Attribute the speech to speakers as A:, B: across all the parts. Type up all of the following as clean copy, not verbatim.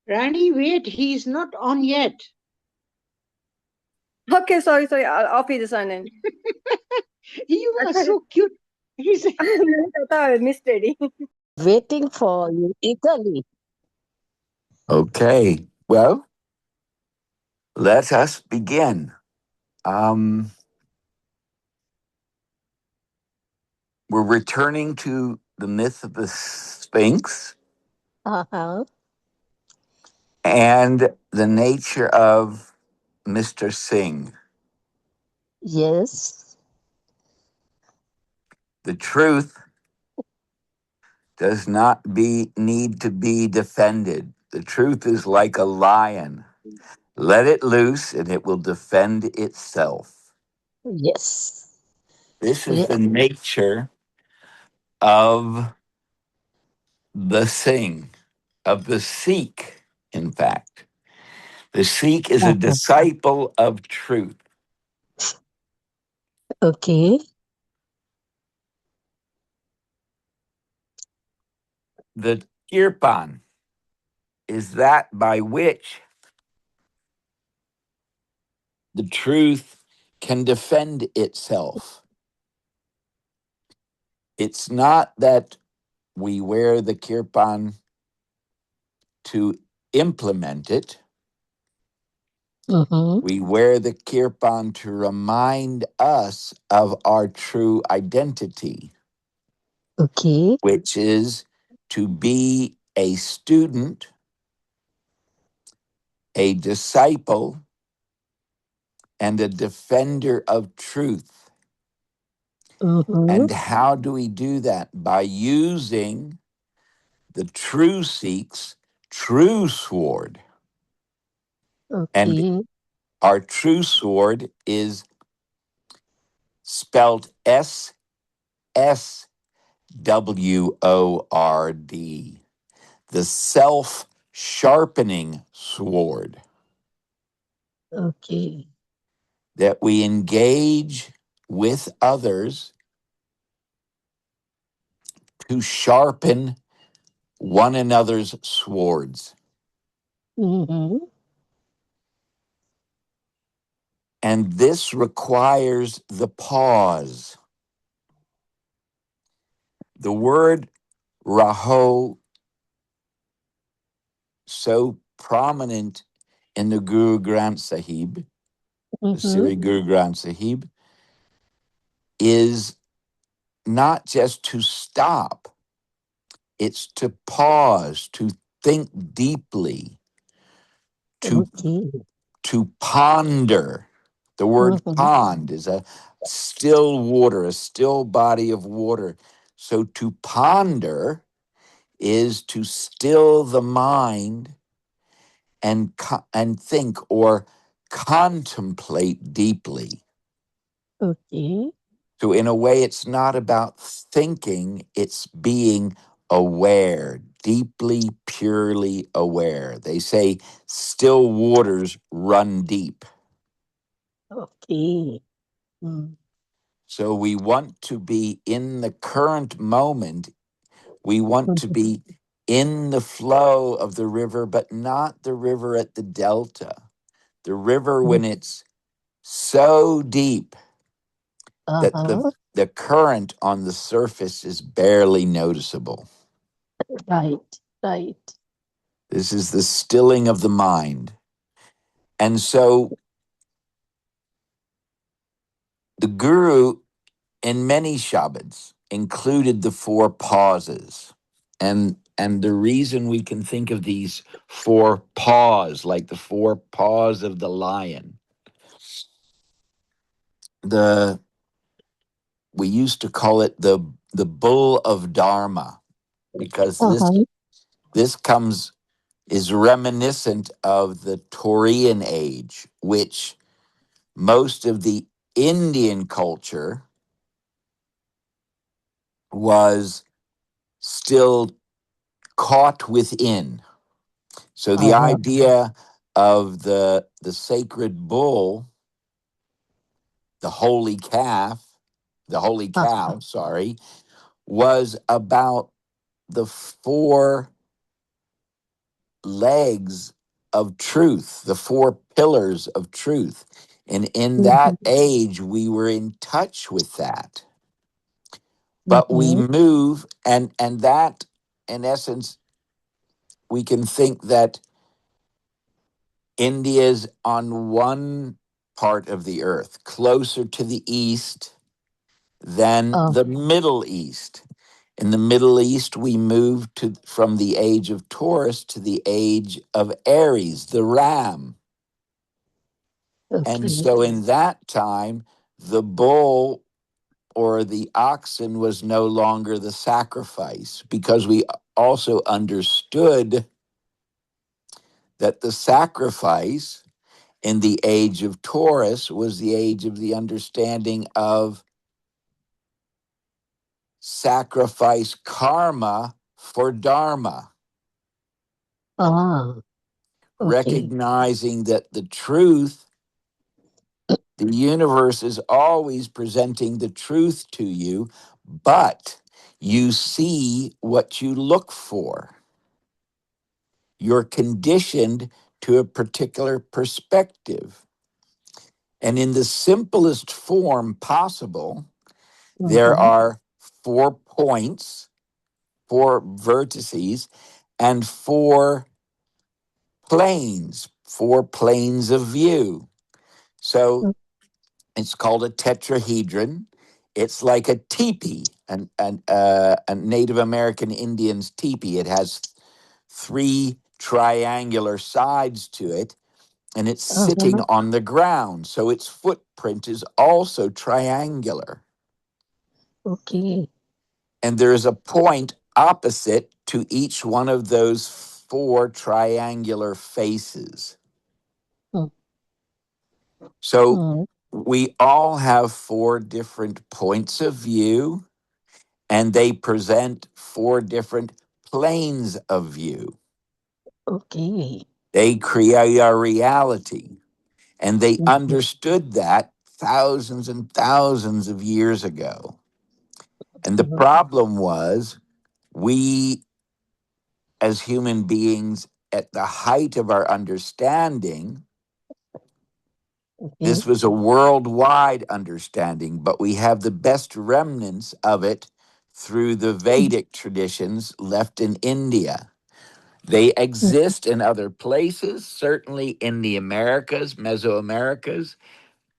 A: Rani, wait, he's not on yet.
B: Okay, sorry. Auf Wiedersehen.
A: You
B: I
A: are
B: thought
A: so cute. He's
B: I thought I missed it.
C: Waiting for you eagerly.
D: Okay, well, let us begin. Um, we're returning to the myth of the Sphinx
C: Uh-huh.
D: and the nature of Mr. Singh.
C: Yes.
D: The truth does not need to be defended. The truth is like a lion. Let it loose and it will defend itself.
C: Yes.
D: This is
C: Yes.
D: the nature of the Singh, of the Sikh, in fact. The Sikh is a
C: Uh-huh.
D: disciple of truth.
C: Okay.
D: The Kirpan is that by which the truth can defend itself. It's not that we wear the Kirpan to implement it.
C: Mm-hmm.
D: We wear the kirpan to remind us of our true identity,
C: Okay.
D: which is to be a student, a disciple, and a defender of truth.
C: Mm-hmm.
D: And how do we do that? By using the true Sikh's true sword. And
C: Okay.
D: our true sword is spelled SSWORD, the self sharpening sword,
C: Okay.
D: that we engage with others to sharpen one another's swords.
C: Mm-hmm.
D: And this requires the pause. The word Raho, so prominent in the Guru Granth Sahib, the
C: Mm-hmm.
D: Sri Guru Granth Sahib, is not just to stop, it's to pause, to think deeply, to
C: Okay.
D: ponder. The word
C: Mm-hmm.
D: pond is a still water, a still body of water. So to ponder is to still the mind and think or contemplate deeply.
C: Okay.
D: So in a way, it's not about thinking, it's being aware, deeply, purely aware. They say still waters run deep.
C: Okay. Mm.
D: So we want to be in the current moment. We want to be in the flow of the river, but not the river at the delta. The river
C: Mm.
D: when it's so deep that
C: Uh-huh.
D: the current on the surface is barely noticeable.
C: Right. Right.
D: This is the stilling of the mind. And so the Guru, in many Shabads, included the four pauses. And the reason we can think of these four paws, like the four paws of the lion, the we used to call it the bull of Dharma, because
C: Uh-huh.
D: this comes is reminiscent of the Taurian age, which most of the Indian culture was still caught within. So the
C: Uh-huh.
D: idea of the sacred bull, the holy calf, the holy
C: Uh-huh.
D: cow, sorry, was about the four legs of truth, the four pillars of truth. And in that
C: Mhm.
D: age, we were in touch with that. But we
C: Mhm.
D: move, and that, in essence, we can think that India's on one part of the earth, closer to the east than
C: Oh,
D: the Middle East. In the Middle East, we moved from the age of Taurus to the age of Aries, the ram. And
C: okay.
D: so in that time, the bull or the oxen was no longer the sacrifice, because we also understood that the sacrifice in the age of Taurus was the age of the understanding of sacrifice karma for dharma,
C: Ah, okay.
D: recognizing that the truth, the universe is always presenting the truth to you, but you see what you look for. You're conditioned to a particular perspective. And in the simplest form possible, there
C: Mhm.
D: are 4 points, 4 vertices, and 4 planes of view. So it's called a tetrahedron. It's like a teepee, a Native American Indian's teepee. It has 3 triangular sides to it, and it's sitting
C: Uh-huh.
D: on the ground. So its footprint is also triangular.
C: Okay.
D: And there is a point opposite to each one of those 4 triangular faces.
C: Mm,
D: So
C: mm,
D: we all have 4 different points of view, and they present 4 different planes of view.
C: okay.
D: They create our reality. And they
C: Mhm.
D: understood that thousands and thousands of years ago. And the
C: Mhm.
D: problem was, we as human beings, at the height of our understanding,
C: Okay.
D: this was a worldwide understanding, but we have the best remnants of it through the Vedic traditions left in India. They
C: Mm,
D: exist in other places, certainly in the Americas, Mesoamericas,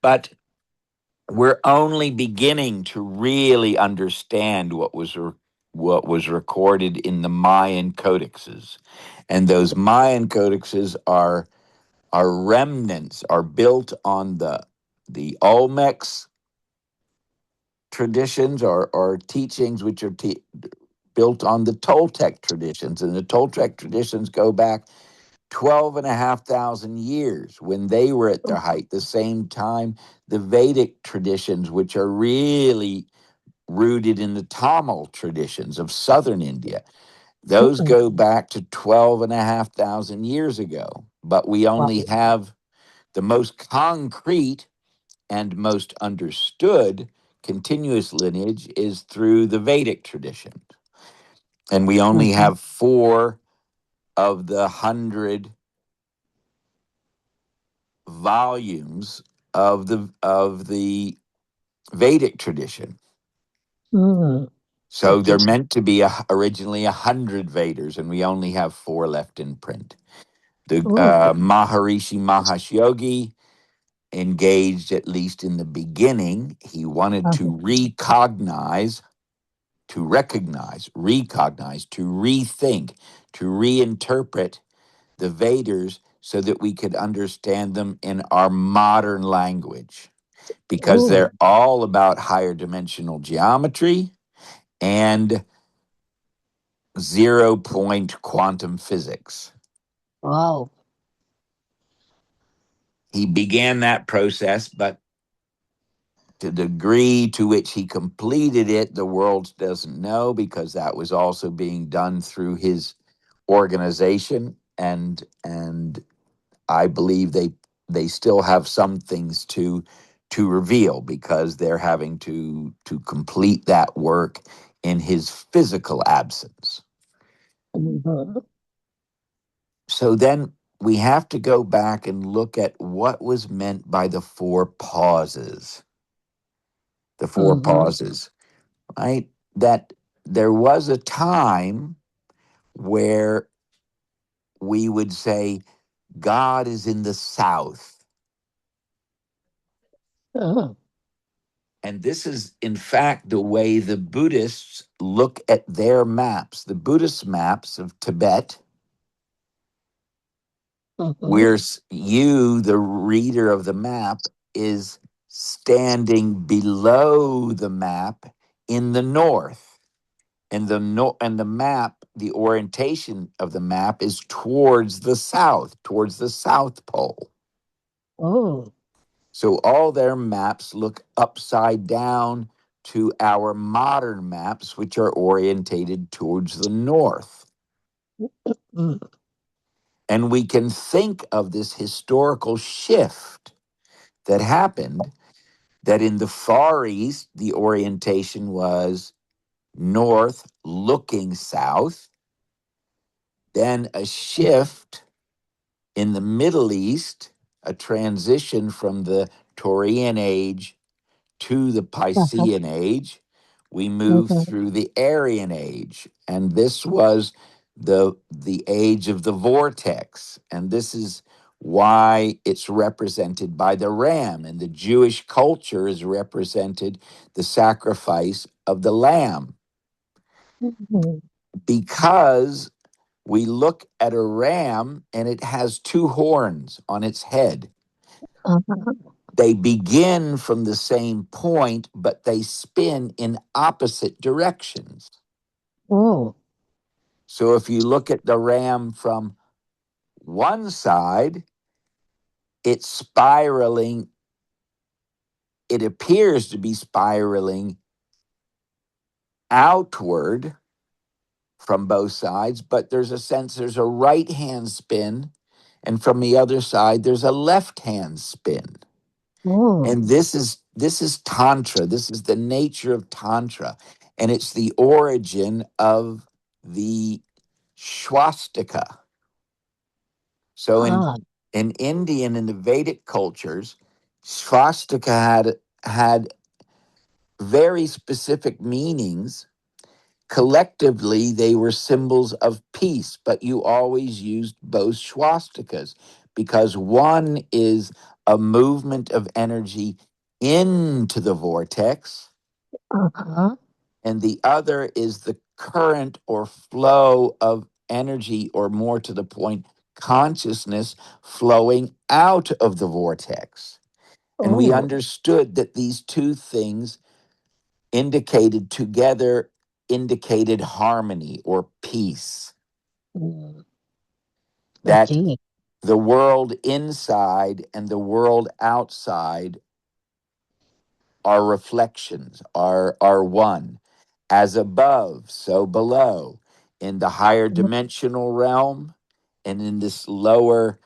D: but we're only beginning to really understand what was recorded in the Mayan codexes. And those Mayan codexes are remnants, are built on the Olmecs traditions, or teachings which are built on the Toltec traditions. And the Toltec traditions go back 12,500 years, when they were at their height. The same time, the Vedic traditions, which are really rooted in the Tamil traditions of southern India, those
C: mm,
D: go back to 12,500 years ago. But we
C: wow.
D: only have the most concrete and most understood continuous lineage is through the Vedic tradition. And we only
C: Mhm.
D: have 4 of the 100 volumes of the Vedic tradition.
C: Mm,
D: So
C: okay.
D: they're meant to be originally 100 Vedas, and we only have 4 left in print. The
C: Oh,
D: Maharishi Mahesh Yogi engaged, at least in the beginning. He wanted
C: uh-huh.
D: to recognize, to rethink, to reinterpret the Vedas so that we could understand them in our modern language, because
C: Oh,
D: they're all about higher dimensional geometry and 0 point quantum physics.
C: wow.
D: He began that process, but the degree to which he completed it, the world doesn't know, because that was also being done through his organization, and I believe they still have some things to reveal, because they're having to complete that work in his physical absence.
C: Mhm.
D: So then we have to go back and look at what was meant by the four pauses. The four pauses, right? That there was a time where we would say, God is in the south. And this is, in fact, the way the Buddhists look at their maps. The Buddhist maps of Tibet, where you, the reader of the map, is standing below the map in the north. And and the map, the orientation of the map is towards the South Pole.
C: Oh.
D: So all their maps look upside down to our modern maps, which are orientated towards the north. And we can think of this historical shift that happened, that in the Far East, the orientation was north looking south, then a shift in the Middle East, a transition from the Taurian age to the Piscean age. We move through the Aryan age, and this was the age of the vortex, and this is why it's represented by the ram, and the Jewish culture is represented the sacrifice of the lamb, because we look at a ram and it has two horns on its head. They begin from the same point, but they spin in opposite directions.
C: Oh.
D: So if you look at the ram from one side, it's spiraling. It appears to be spiraling outward from both sides, but there's a right hand spin, and from the other side, there's a left hand spin.
C: Oh.
D: And this is tantra. This is the nature of tantra, and it's the origin of the swastika. So in Indian and the Vedic cultures, swastika had very specific meanings. Collectively, they were symbols of peace, but you always used both swastikas because one is a movement of energy into the vortex, and the other is the current or flow of energy, or more to the point, consciousness flowing out of the vortex. And we understood that these two things indicated harmony or peace. That
C: Okay.
D: the world inside and the world outside are reflections, are one. As above, so below. In the higher dimensional realm and in this lower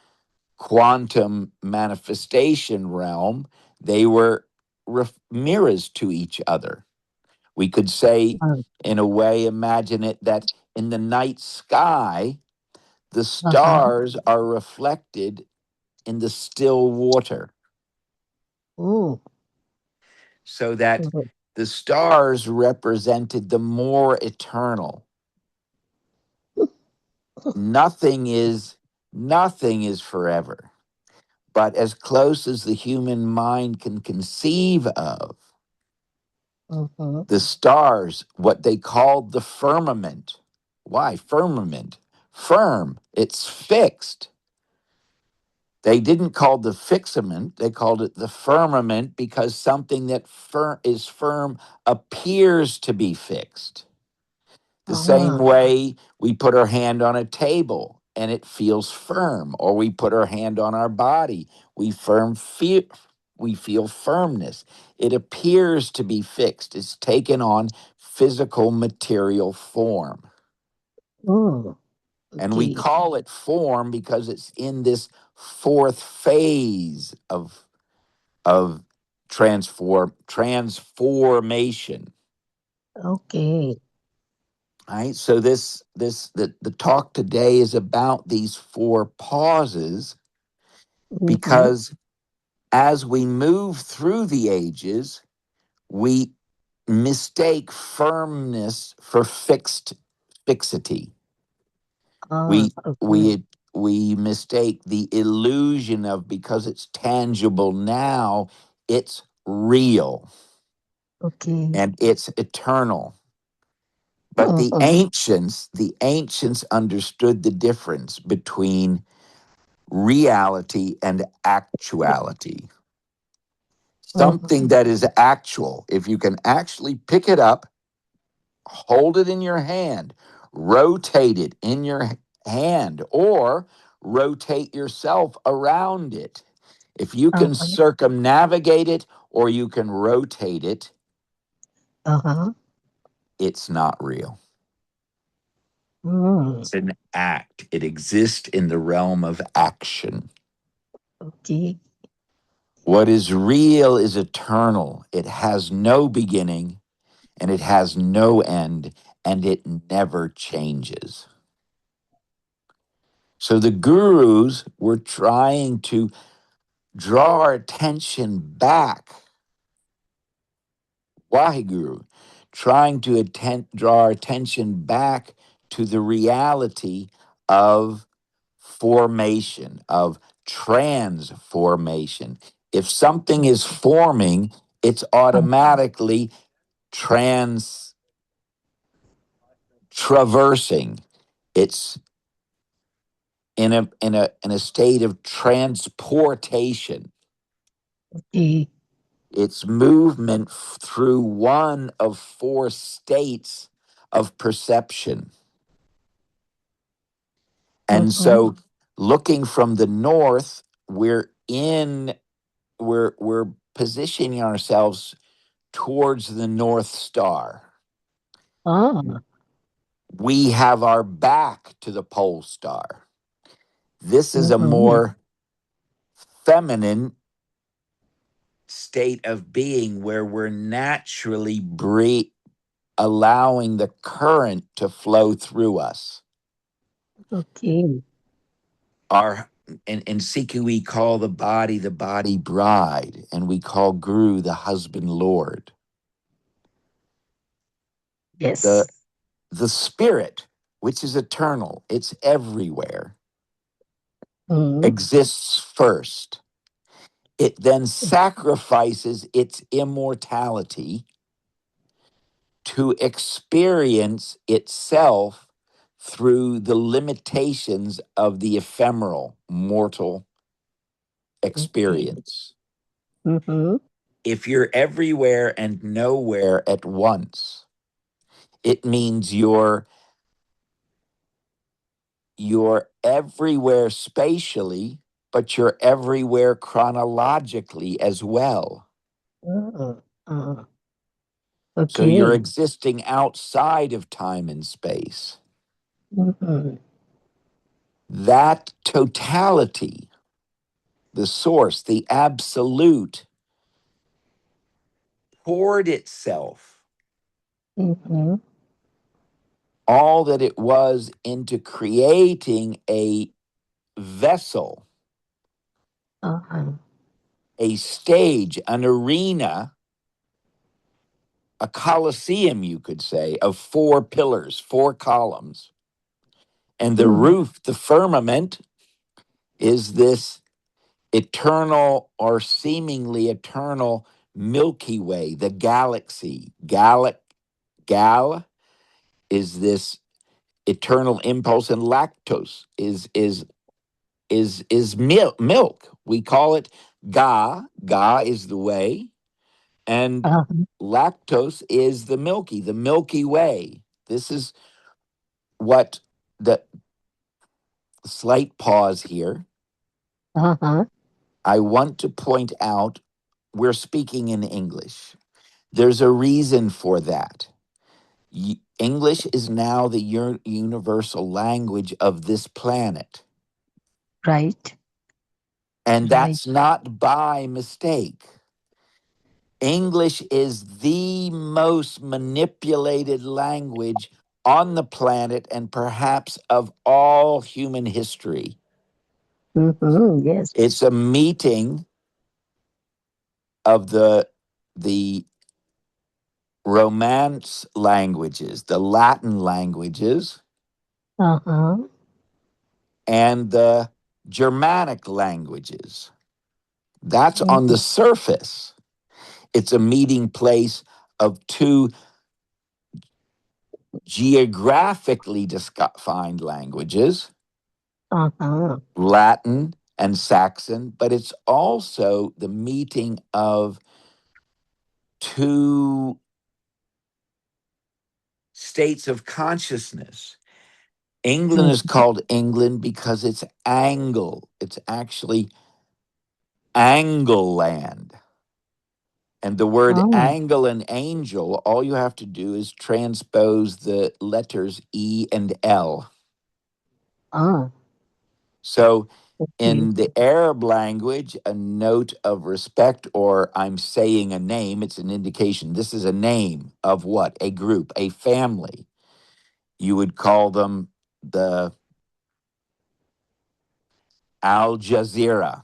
D: quantum manifestation realm, they were mirrors to each other. We could say, in a way, imagine it that in the night sky, the stars are reflected in the still water,
C: Oh.
D: so that the stars represented the more eternal. Nothing is forever, but as close as the human mind can conceive of, the stars, what they called the firmament. Why firmament? Firm, it's fixed. They didn't call the fixament, they called it the firmament, because something that is firm appears to be fixed. The same way we put our hand on a table and it feels firm, or we put our hand on our body, we feel firmness. It appears to be fixed. It's taken on physical material form.
C: Oh.
D: And we call it form because it's in this fourth phase of transformation.
C: Okay.
D: Right? So the talk today is about these four pauses,
C: Mm-hmm.
D: because as we move through the ages, we mistake firmness for fixity.
C: Ah,
D: We
C: okay.
D: we mistake the illusion of, because it's tangible now, it's real
C: Okay.
D: and it's eternal. But
C: Uh-huh.
D: the ancients understood the difference between reality and actuality.
C: Uh-huh.
D: Something that is actual, if you can actually pick it up, hold it in your hand, rotate it in your hand, or rotate yourself around it. If you can
C: Uh-huh.
D: circumnavigate it or you can rotate it,
C: Uh-huh.
D: it's not real.
C: Mm.
D: It's an act. It exists in the realm of action.
C: Okay.
D: What is real is eternal. It has no beginning and it has no end, and it never changes. So the gurus were trying to draw our attention back, Waheguru, trying to draw our attention back to the reality of formation, of transformation. If something is forming, it's
C: Uh,
D: automatically traversing. It's in a state of transportation.
C: okay.
D: It's movement through one of four states of perception. And
C: Uh-huh.
D: so looking from the north, we're positioning ourselves towards the North Star.
C: Ah.
D: We have our back to the pole star. This is a
C: Mm-hmm.
D: more feminine state of being where we're naturally allowing the current to flow through us.
C: Okay.
D: Our in Sikh we call the body bride, and we call Guru the husband Lord. The
C: Yes.
D: the spirit, which is eternal, it's everywhere,
C: Mm.
D: exists first. It then sacrifices its immortality to experience itself through the limitations of the ephemeral mortal
C: Okay.
D: experience.
C: Mm-hmm.
D: If you're everywhere and nowhere at once, it means you're everywhere spatially, but you're everywhere chronologically as well.
C: Uh, uh,
D: So you're
C: okay.
D: existing outside of time and space.
C: Mm-hmm.
D: That totality, the source, the absolute, poured itself,
C: Mm-hmm.
D: all that it was, into creating a vessel,
C: Uh-huh.
D: a stage, an arena, a coliseum, you could say, of four pillars, four columns. And the
C: Mm.
D: roof, the firmament, is this eternal or seemingly eternal Milky Way, the galaxy. Gal is this eternal impulse, and lactose is milk. We call it Ga. Ga is the way, and
C: Uh-huh.
D: lactose is the Milky Way. This is what the slight pause here.
C: Uh-huh.
D: I want to point out we're speaking in English. There's a reason for that. English is now the universal language of this planet.
C: Right.
D: And
C: Right.
D: that's not by mistake. English is the most manipulated language on the planet and perhaps of all human history.
C: Yes.
D: It's a meeting of the Romance languages, the Latin languages,
C: Uh-huh.
D: and the Germanic languages. That's on the
C: Mhm.
D: surface. It's a meeting place of two geographically defined languages,
C: Uh-huh.
D: Latin and Saxon, but it's also the meeting of two states of consciousness. England is
C: Mhm.
D: called England because it's angle. It's actually angle land. And the word
C: Oh,
D: angle and angel, all you have to do is transpose the letters E and L.
C: ah,
D: So
C: okay.
D: in the Arab language, a note of respect, or I'm saying a name, it's an indication. This is a name of what? A group, a family. You would call them the Al Jazeera,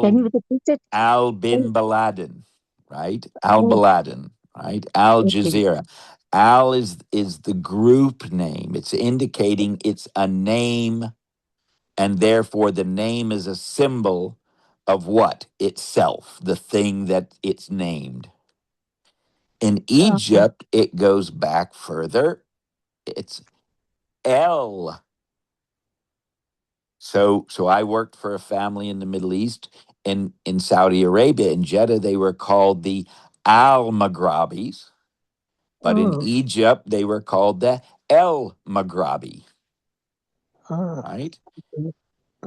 C: Can
D: Al
C: you repeat it?
D: Al
C: Oh,
D: bin Baladin, right? Al
C: oh,
D: Baladin, right? Al
C: okay.
D: Jazeera. Al is the group name. It's indicating it's a name, and therefore the name is a symbol of what? Itself, the thing that it's named. In
C: Uh-huh.
D: Egypt, it goes back further. It's El. So I worked for a family in the Middle East, in Saudi Arabia, in Jeddah. They were called the Al Maghrabis, but in
C: Oh,
D: Egypt they were called the El Maghrabi.
C: oh,
D: Right?
C: okay.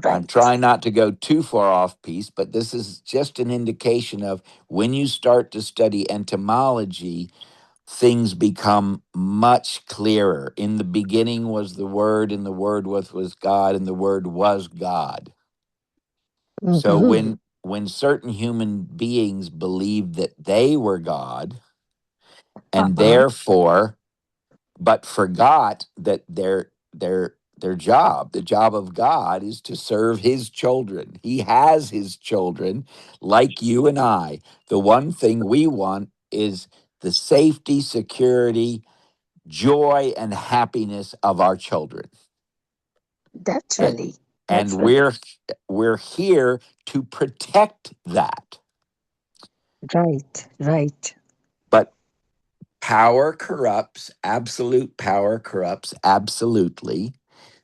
D: I'm
C: Right.
D: trying not to go too far off piece, but this is just an indication of when you start to study entomology, things become much clearer. In the beginning was the Word, and the Word was God, and the Word was God. So
C: Mm-hmm.
D: when certain human beings believed that they were God, and
C: Uh-huh.
D: therefore but forgot that their job, the job of God, is to serve his children. He has his children like you and I. The one thing we want is the safety, security, joy, and happiness of our children. And,
C: Naturally.
D: and
C: Naturally.
D: we're here to protect that.
C: Right. Right.
D: But power corrupts, absolute power corrupts absolutely.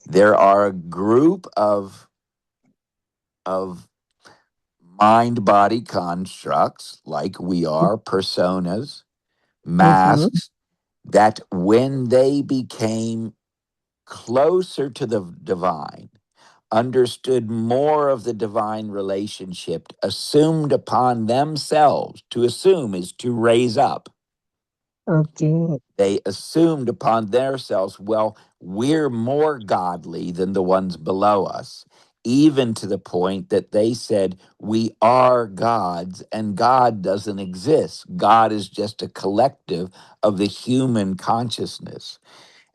D: There are a group of mind body constructs, like we are, personas,
C: Mm-hmm.
D: masks, that when they became closer to the divine, understood more of the divine relationship, assumed upon themselves. To assume is to raise up.
C: Okay.
D: They assumed upon themselves, well, we're more godly than the ones below us, even to the point that they said, we are gods and God doesn't exist. God is just a collective of the human consciousness.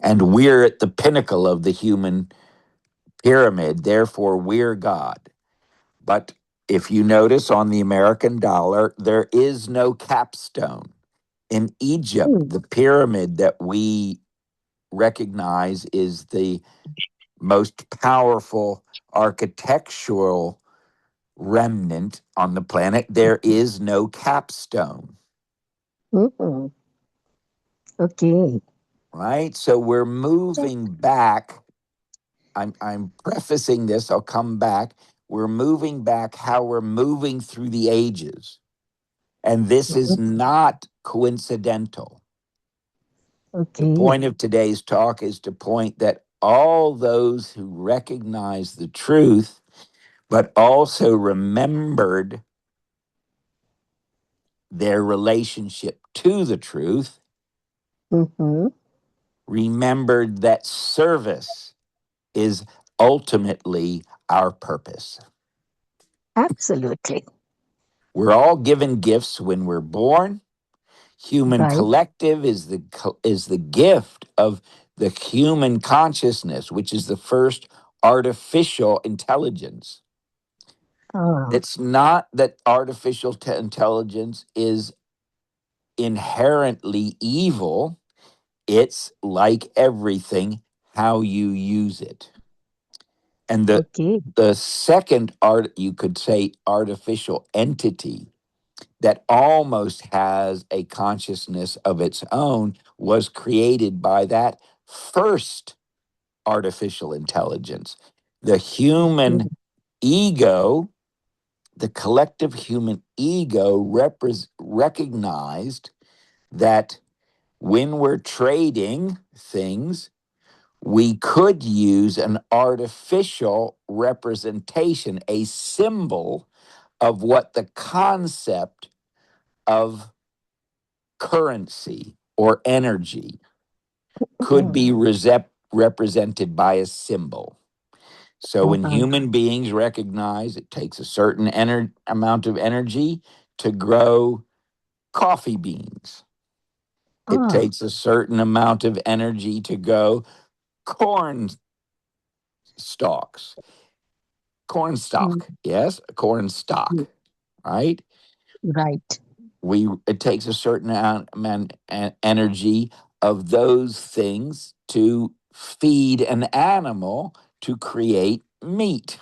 D: And we're at the pinnacle of the human pyramid, therefore, we're God. But if you notice on the American dollar, there is no capstone. In Egypt,
C: Mm.
D: the pyramid that we recognize is the most powerful architectural remnant on the planet. There is no capstone,
C: Mm-hmm. Okay.
D: right? So we're moving back. I'm prefacing this, I'll come back. We're moving back how we're moving through the ages. And this is not coincidental. The
C: Okay.
D: point of today's talk is to point that all those who recognize the truth, but also remembered their relationship to the truth,
C: Mm-hmm.
D: remembered that service is ultimately our purpose.
C: Absolutely.
D: We're all given gifts when we're born. Human
C: Right.
D: collective is the gift of the human consciousness, which is the first artificial intelligence.
C: Ah,
D: It's not that artificial intelligence is inherently evil. It's like everything, how you use it. And
C: okay.
D: the second art, you could say, artificial entity that almost has a consciousness of its own was created by that first artificial intelligence. The human ego, the collective human ego, recognized that when we're trading things, we could use an artificial representation, a symbol of what the concept of currency or energy could be represented by a symbol. So when
C: Uh-huh.
D: human beings recognize it takes a certain amount of energy to grow coffee beans, it
C: Ah,
D: takes a certain amount of energy to grow corn stalks. Corn
C: mm,
D: stalk, yes, a corn
C: mm,
D: stalk, right?
C: right.
D: It takes a certain energy of those things to feed an animal to create meat.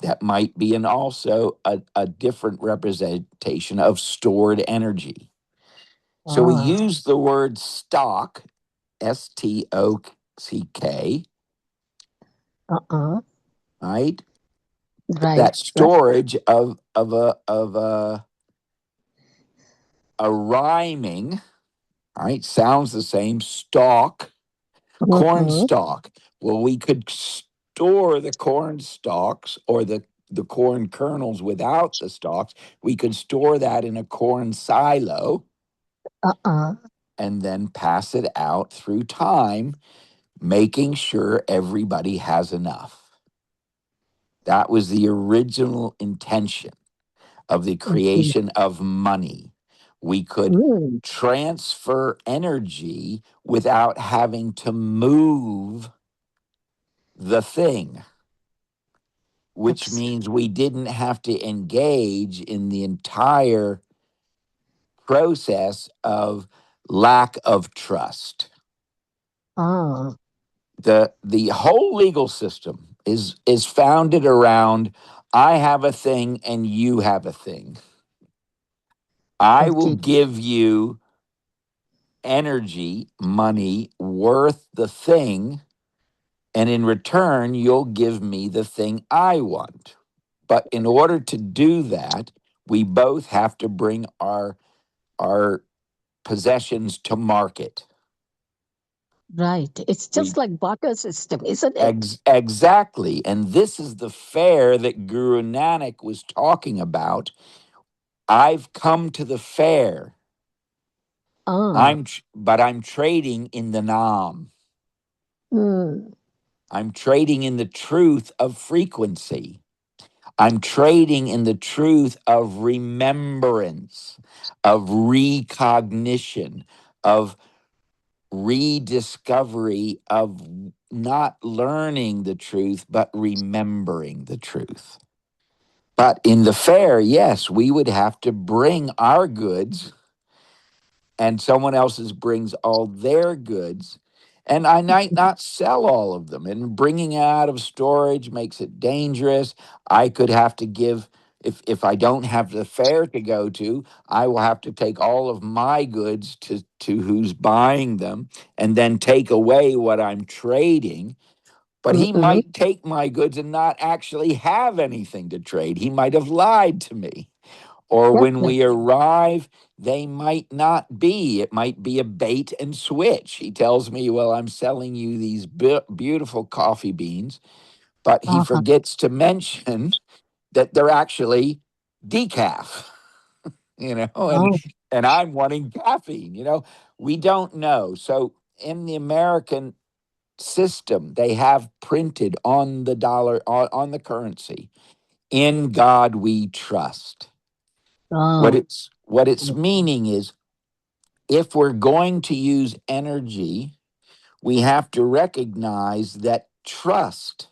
D: That might be also a different representation of stored energy. So we
C: Ah,
D: use the word stock, stock,
C: uh-uh.
D: right?
C: Right.
D: That
C: Right.
D: storage of a rhyming, right? Sounds the same. Stalk, corn
C: Mm-hmm.
D: stalk. Well, we could store the corn stalks or the corn kernels without the stalks. We could store that in a corn silo
C: Uh-uh.
D: and then pass it out through time, making sure everybody has enough. That was the original intention of the
C: Okay.
D: creation of money. We could
C: Mm,
D: transfer energy without having to move the thing, which
C: that's
D: means we didn't have to engage in the entire process of lack of trust.
C: ah,
D: The whole legal system is founded around I have a thing and you have a thing. I will
C: okay.
D: give you energy, money worth the thing, and in return, you'll give me the thing I want. But in order to do that, we both have to bring our possessions to market.
C: Right. It's
D: We
C: just like barter system, isn't it?
D: exactly, and this is the fair that Guru Nanak was talking about. I've come to the fair.
C: Ah,
D: But I'm trading in the Nam.
C: mm,
D: I'm trading in the truth of frequency. I'm trading in the truth of remembrance, of recognition, of rediscovery, of not learning the truth, but remembering the truth. But in the fair, yes, we would have to bring our goods and someone else's brings all their goods. And I might not sell all of them. And bringing it out of storage makes it dangerous. I could have to give, if I don't have the fair to go to, I will have to take all of my goods to who's buying them and then take away what I'm trading. But he
C: mm-mm.
D: might take my goods and not actually have anything to trade. He might have lied to me. Or when we
C: Definitely.
D: arrive, they might not be. It might be a bait and switch. He tells me, well, I'm selling you these beautiful coffee beans, but he
C: Uh-huh.
D: forgets to mention that they're actually decaf, you know,
C: Oh,
D: and I'm wanting caffeine, you know. We don't know. So in the American system, they have printed on the dollar, on the currency, in God we trust. What
C: oh,
D: it's meaning is if we're going to use energy, we have to recognize that trust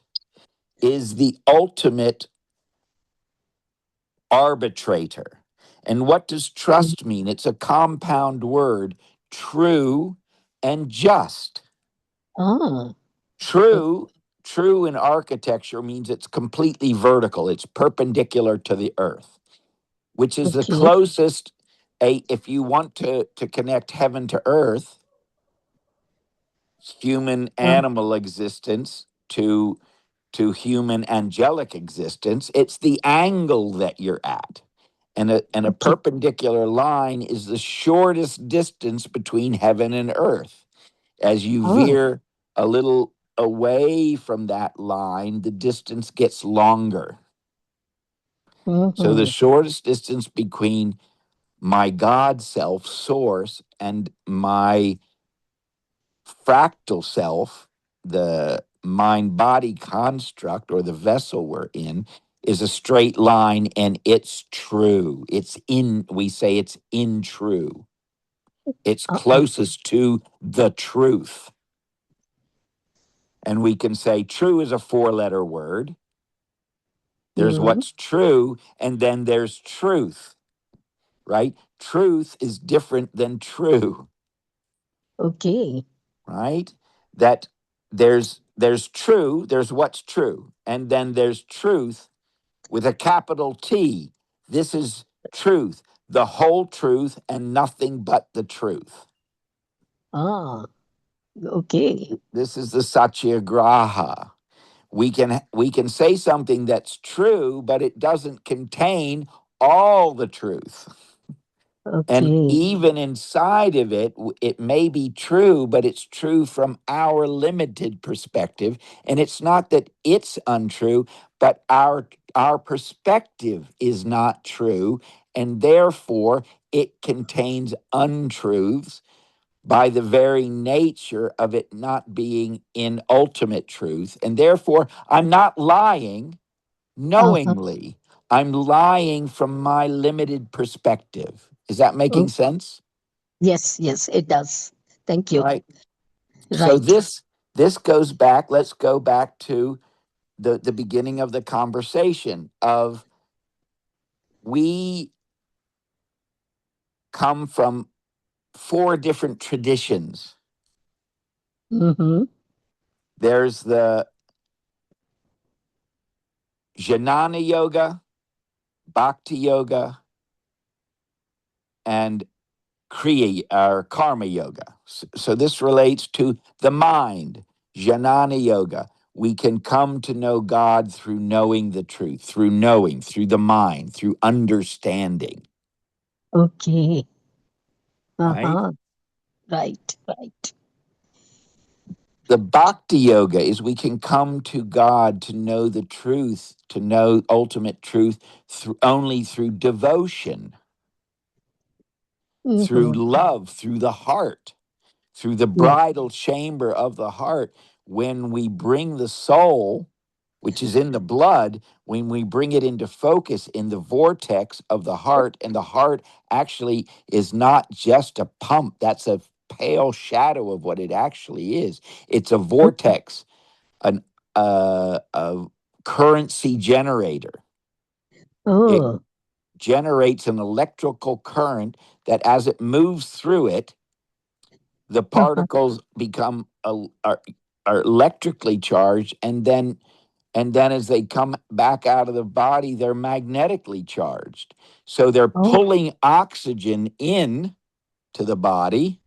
D: is the ultimate arbitrator. And what does trust mean? It's a compound word, true and just.
C: Ah,
D: True in architecture means it's completely vertical. It's perpendicular to the earth, which is the
C: okay.
D: closest if you want to connect heaven to earth, human animal existence to human angelic existence, it's the angle that you're at. And a
C: Okay.
D: perpendicular line is the shortest distance between heaven and earth. As you
C: Ah,
D: veer a little away from that line, the distance gets longer. So the
C: mhm,
D: shortest distance between my God self, source, and my fractal self, the mind body construct or the vessel we're in, is a straight line, and it's true. We say it's in true. It's
C: uh-uh,
D: closest to the truth. And we can say true is a 4-letter word. There's
C: mm,
D: what's true, and then there's truth, right? Truth is different than true,
C: okay.
D: right? That there's true, there's what's true, and then there's truth with a capital T. This is truth, the whole truth and nothing but the truth.
C: Ah, okay.
D: This is the satyagraha. We can say something that's true, but it doesn't contain all the truth. And
C: Okay.
D: even inside of it, it may be true, but it's true from our limited perspective. And it's not that it's untrue, but our perspective is not true. And therefore, it contains untruths by the very nature of it not being in ultimate truth. And therefore, I'm not lying
C: Uh-huh.
D: knowingly. I'm lying from my limited perspective. Is that making
C: Oh,
D: sense?
C: yes, yes, it does. Thank you.
D: Right. So
C: Right.
D: this goes back, let's go back to the beginning of the conversation of we come from 4 different traditions.
C: Mm-hmm.
D: There's the Jnana Yoga, Bhakti Yoga, and Kriya or Karma Yoga. So this relates to the mind, Jnana Yoga. We can come to know God through knowing the truth, through the mind, through understanding,
C: Okay.
D: right?
C: Uh-huh. Right, right.
D: The Bhakti Yoga is we can come to God to know the truth, to know ultimate truth only through devotion, through
C: Mm-hmm.
D: love, through the heart, through the
C: Yeah.
D: bridal chamber of the heart. When we bring the soul, which is in the blood, when we bring it into focus in the vortex of the heart, and the heart actually is not just a pump, that's a pale shadow of what it actually is. It's a vortex, a currency generator. It
C: Oh,
D: generates an electrical current that as it moves through it, the
C: uh-huh.
D: particles become are electrically charged, and then as they come back out of the body, they're magnetically charged. So they're
C: Oh,
D: pulling oxygen in to the body,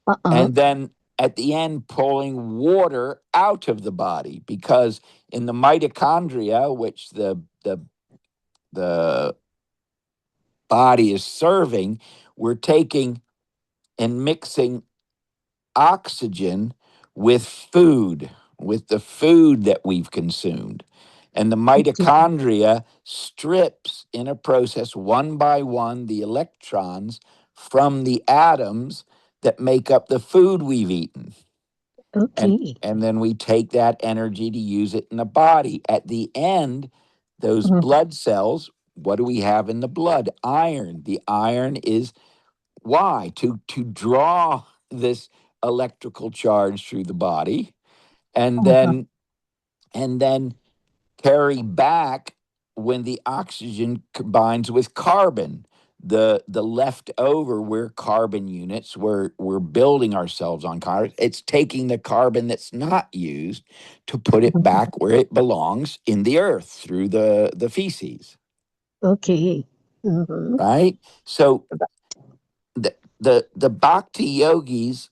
C: uh-uh.
D: and then at the end pulling water out of the body, because in the mitochondria, which the body is serving, we're taking and mixing oxygen with food, with the food that we've consumed. And the
C: Okay.
D: mitochondria strips in a process one by one the electrons from the atoms that make up the food we've eaten. And
C: Okay.
D: and then we take that energy to use it in the body. At the end, those
C: Mhm.
D: blood cells, what do we have in the blood? Iron. The iron is Why? To draw this electrical charge through the body, and
C: Uh-huh.
D: then carry back when the oxygen combines with carbon. The leftover, we're carbon units. We're building ourselves on carbon. It's taking the carbon that's not used to put it back where it belongs in the earth through the feces.
C: Okay. Mm-hmm.
D: Right? So the bhakti yogis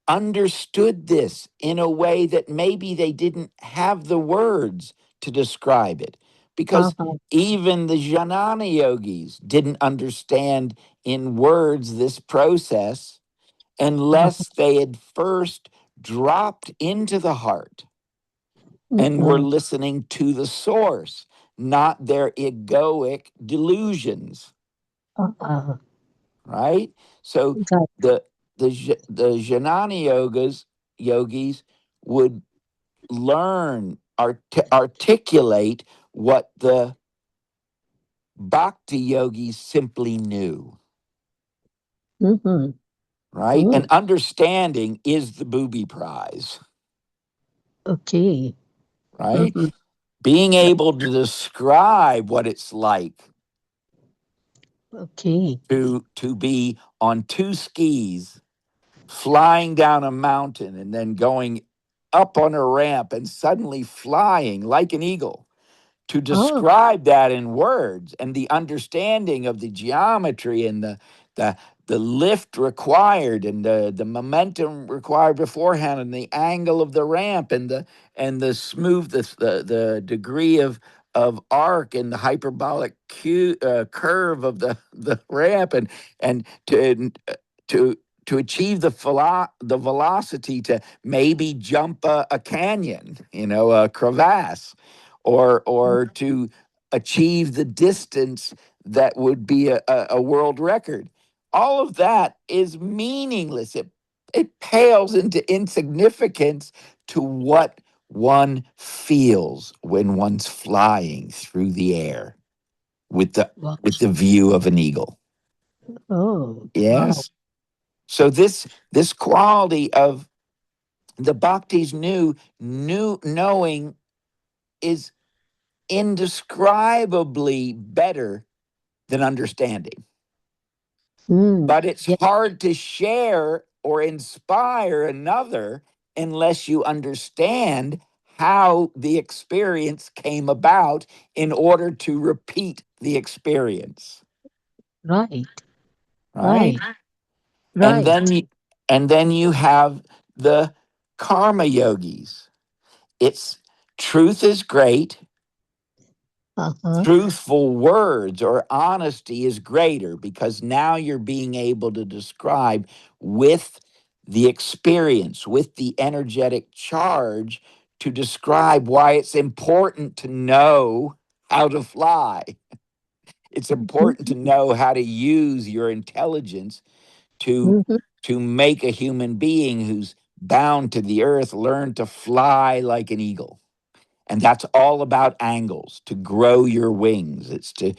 D: understood this in a way that maybe they didn't have the words to describe it, because
C: Uh-huh.
D: even the jnana yogis didn't understand in words this process
C: Uh-huh.
D: unless they had first dropped into the heart and were
C: Mm-hmm.
D: listening to the source, not their egoic delusions.
C: Uh-huh.
D: Right? So
C: Right.
D: the Jnana yogis would learn articulate what the bhakti yogis simply knew.
C: Mm-hmm.
D: Right?
C: Mm.
D: And understanding is the booby prize.
C: Okay.
D: Right?
C: Mm-hmm.
D: Being able to describe what it's like
C: Okay.
D: to be on two skis flying down a mountain and then going up on a ramp and suddenly flying like an eagle. To
C: Oh.
D: describe that in words and the understanding of the geometry and the the lift required and the momentum required beforehand and the angle of the ramp and the smooth the degree of arc and the hyperbolic curve of the ramp and to to achieve the velocity to maybe jump a canyon, a crevasse, or to achieve the distance that would be a world record. All of that is meaningless. It pales into insignificance to what one feels when one's flying through the air with the
C: Wow.
D: with the view of an eagle.
C: Oh. Wow.
D: Yes. So this quality of the bhaktis knowing is indescribably better than understanding.
C: Mm.
D: But it's
C: Yeah.
D: hard to share or inspire another unless you understand how the experience came about in order to repeat the experience,
C: Right.
D: right?
C: Right.
D: And
C: Right.
D: then you have the karma yogis. It's truth is great.
C: Uh-huh.
D: Truthful words or honesty is greater because now you're being able to describe with the experience, with the energetic charge, to describe why it's important to know how to fly. It's important to know how to use your intelligence to
C: Mm-hmm.
D: to make a human being who's bound to the earth learn to fly like an eagle. And that's all about angles, to grow your wings. It's to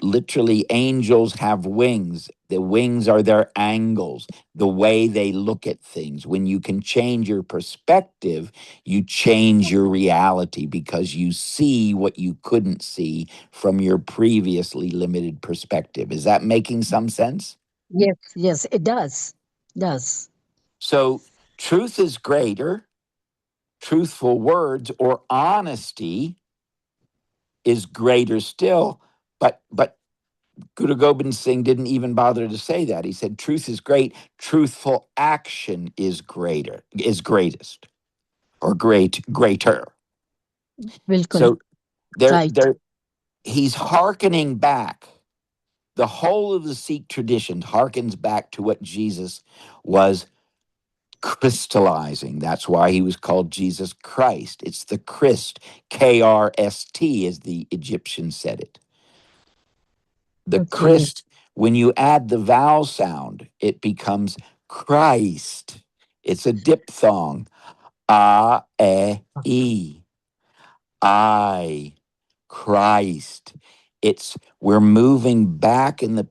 D: literally, angels have wings. The wings are their angles, the way they look at things. When you can change your perspective, you change your reality because you see what you couldn't see from your previously limited perspective. Is that making some sense?
C: Yes. Yes. It does. Does.
D: So truth is greater, truthful words or honesty is greater still. But Guru Gobind Singh didn't even bother to say that. He said, truth is great, truthful action is greatest, or greater.
C: Bilkul.
D: So there,
C: Right.
D: there, he's hearkening back. The whole of the Sikh tradition harkens back to what Jesus was crystallizing. That's why he was called Jesus Christ. It's the Christ, Krst, as the Egyptians said it. The
C: Okay.
D: Christ, when you add the vowel sound, it becomes Christ. It's a diphthong. A, e, I, Christ. We're moving back in the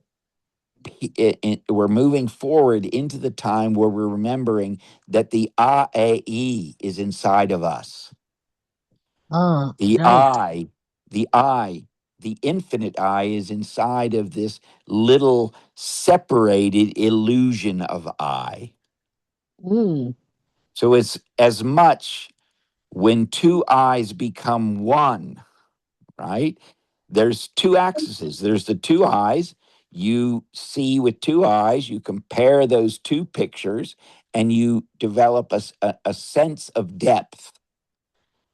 D: we're moving forward into the time where we're remembering that the I is inside of us.
C: Ah,
D: The
C: right.
D: I, the I, the infinite I is inside of this little separated illusion of I.
C: Mm.
D: So it's as much when two eyes become one, right? There's two axes. There's the two eyes. You see with two eyes, you compare those two pictures, and you develop a sense of depth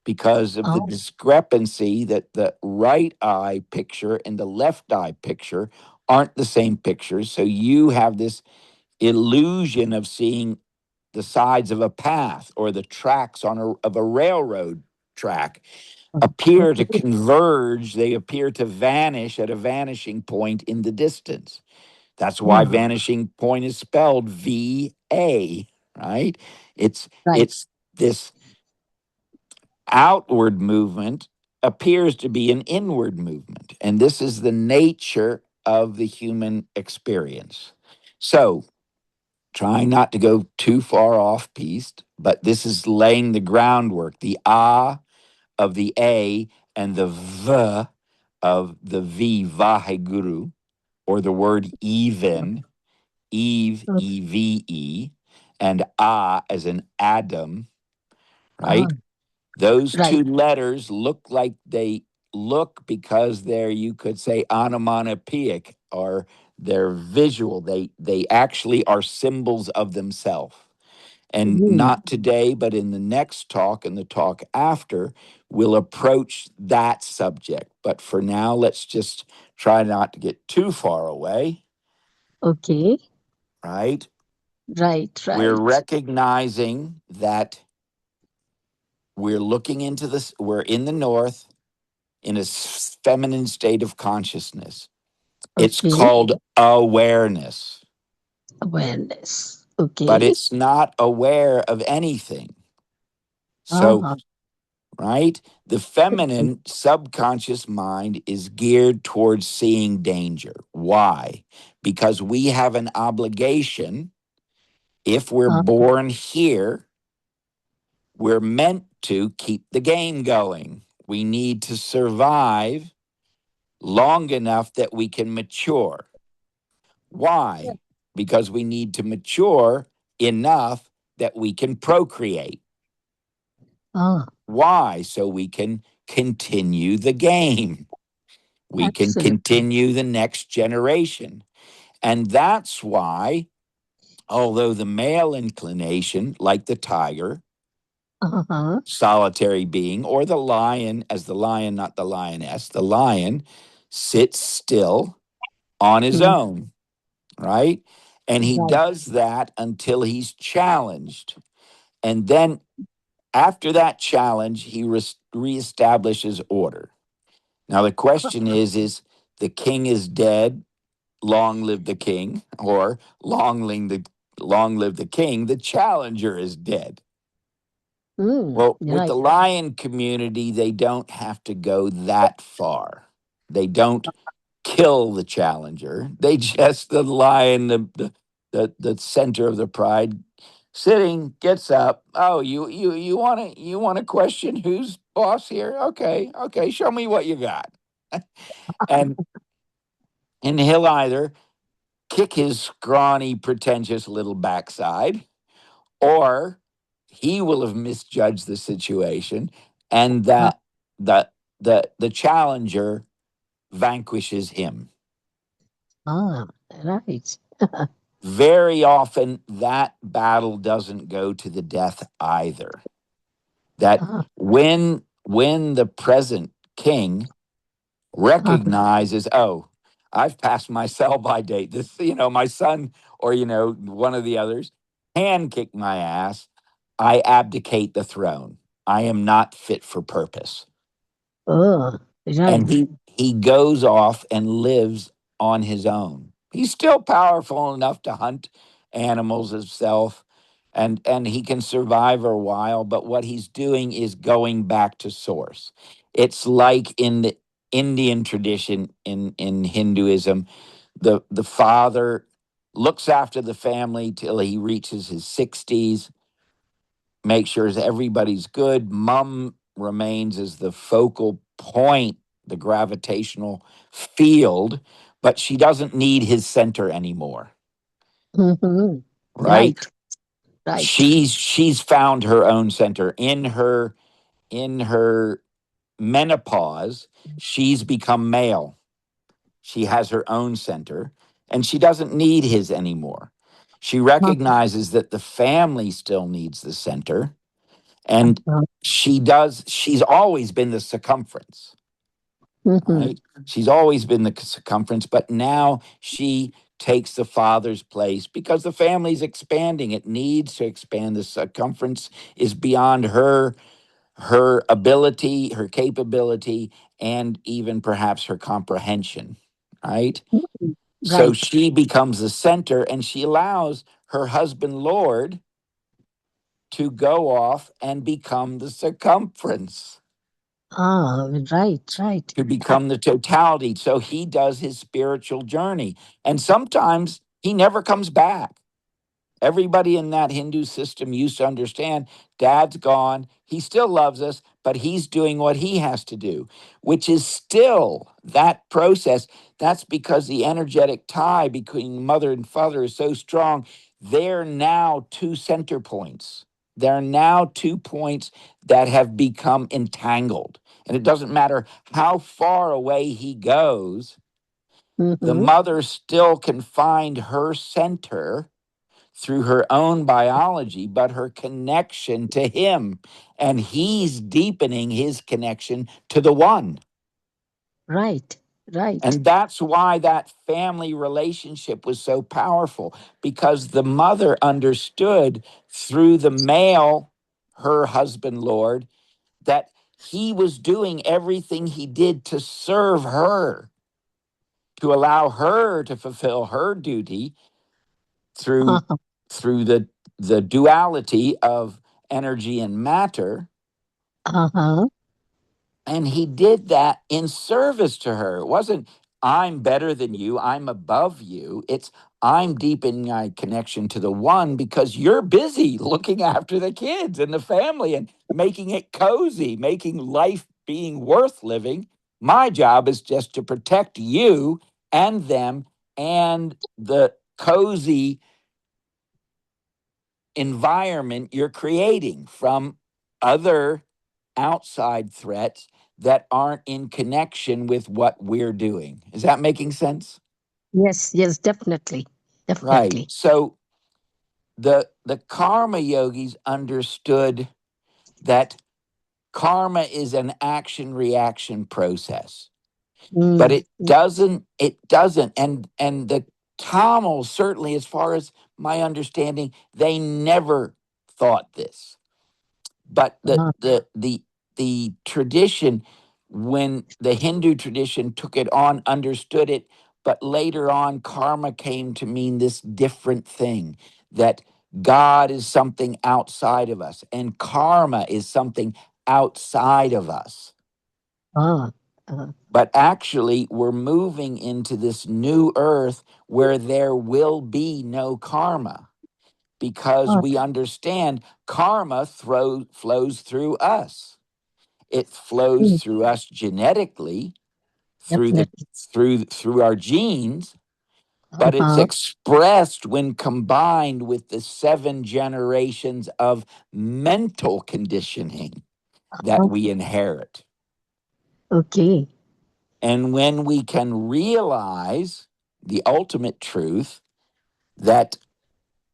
D: because of the
C: Oh,
D: discrepancy that the right eye picture and the left eye picture aren't the same pictures. So you have this illusion of seeing the sides of a path or the tracks of a railroad track appear to
C: okay.
D: converge, they appear to vanish at a vanishing point in the distance. That's why
C: Mm.
D: vanishing point is spelled VA, right? It's
C: Right.
D: it's this outward movement appears to be an inward movement, and this is the nature of the human experience. So, trying not to go too far off piste, but this is laying the groundwork. The of the A and the V of the V, Vaheguru, or the word even, Eve,
C: Mm.
D: EVE, and A as an Adam,
C: Ah,
D: right? Those
C: right.
D: two letters look like they look because they're, you could say, onomatopoeic, or they're visual. They actually are symbols of themselves. And
C: Mm.
D: not today, but in the next talk and the talk after, we'll approach that subject. But for now, let's just try not to get too far away,
C: Okay.
D: right?
C: Right.
D: We're
C: Right.
D: recognizing that we're looking into this, we're in the north in a feminine state of consciousness. It's
C: Okay.
D: called awareness,
C: Awareness.
D: but
C: Okay.
D: it's not aware of anything. So,
C: Uh-huh.
D: right? The feminine subconscious mind is geared towards seeing danger. Why? Because we have an obligation. If we're
C: Uh,
D: born here, we're meant to keep the game going. We need to survive long enough that we can mature. Why? Because we need to mature enough that we can procreate.
C: ah,
D: Why? So we can continue the game. We can
C: absolutely.
D: continue the next generation. And that's why, although the male inclination, like the tiger,
C: Uh-huh.
D: solitary being, or the lion, as the lion, not the lioness, the lion sits still on his
C: Mm.
D: own, right? And he
C: Right.
D: does that until he's challenged. And then after that challenge, he reestablishes order. Now the question is the king is dead, long live the king, or long live the king, the challenger is dead.
C: Mm.
D: Well, with the
C: Right.
D: lion community, they don't have to go that far. They don't kill the challenger. They just, the lion, the center of the pride, sitting, gets up. Oh, you want to question who's boss here? Okay, okay, show me what you got. and and he'll either kick his scrawny, pretentious little backside, or he will have misjudged the situation, and
C: Uh,
D: that the challenger vanquishes him.
C: ah, right.
D: Very often, that battle doesn't go to the death either. That
C: Ah,
D: when the present king
C: ah,
D: recognizes, oh, I've passed my sell by date. This, my son, or one of the others can kick my ass. I abdicate the throne. I am not fit for purpose.
C: oh,
D: And
C: right.
D: he goes off and lives on his own. He's still powerful enough to hunt animals himself, and he can survive a while, but what he's doing is going back to source. It's like in the Indian tradition, in Hinduism, The father looks after the family till he reaches his 60s, makes sure everybody's good. Mom remains as the focal point, the gravitational field, but she doesn't need his center anymore,
C: Mm-hmm.
D: right?
C: Right.
D: She's found her own center in her menopause. She's become male. She has her own center, and she doesn't need his anymore. She recognizes that the family still needs the center, and she's always been the circumference,
C: Mm-hmm.
D: right? She's always been the circumference, but now she takes the father's place because the family's expanding. It needs to expand. The circumference is beyond her ability, her capability, and even perhaps her comprehension, right? So
C: Right.
D: she becomes the center, and she allows her husband, Lord, to go off and become the circumference,
C: Right.
D: to become the totality. So he does his spiritual journey. And sometimes he never comes back. Everybody in that Hindu system used to understand dad's gone. He still loves us, but he's doing what he has to do, which is still that process. That's because the energetic tie between mother and father is so strong. They're now two center points. They're now 2 points that have become entangled. And it doesn't matter how far away he goes, the
C: Mm-hmm.
D: mother still can find her center through her own biology, but her connection to him. And he's deepening his connection to the one.
C: Right.
D: And that's why that family relationship was so powerful, because the mother understood through the male, her husband, Lord, that he was doing everything he did to serve her, to allow her to fulfill her duty through
C: Uh-huh.
D: through the duality of energy and matter.
C: Uh-huh.
D: And he did that in service to her. It wasn't, I'm better than you, I'm above you. It's, I'm deepening my connection to the one because you're busy looking after the kids and the family and making it cozy, making life being worth living. My job is just to protect you and them and the cozy environment you're creating from other outside threats that aren't in connection with what we're doing. Is that making sense?
C: Yes, definitely.
D: Right.
C: Definitely.
D: So the karma yogis understood that karma is an action reaction process, but
C: Mm.
D: it doesn't and the Tamils, certainly as far as my understanding, they never thought this. But
C: Uh,
D: the tradition, when the Hindu tradition took it on, understood it, but later on karma came to mean this different thing, that God is something outside of us and karma is something outside of us.
C: uh, uh,
D: But actually, we're moving into this new earth where there will be no karma, because
C: uh,
D: we understand karma flows through us. It flows
C: mm,
D: through us genetically, through the
C: definitely.
D: through our genes, but it's
C: Uh-huh.
D: expressed when combined with the 7 generations of mental conditioning that
C: Uh,
D: we inherit.
C: okay.
D: And when we can realize the ultimate truth that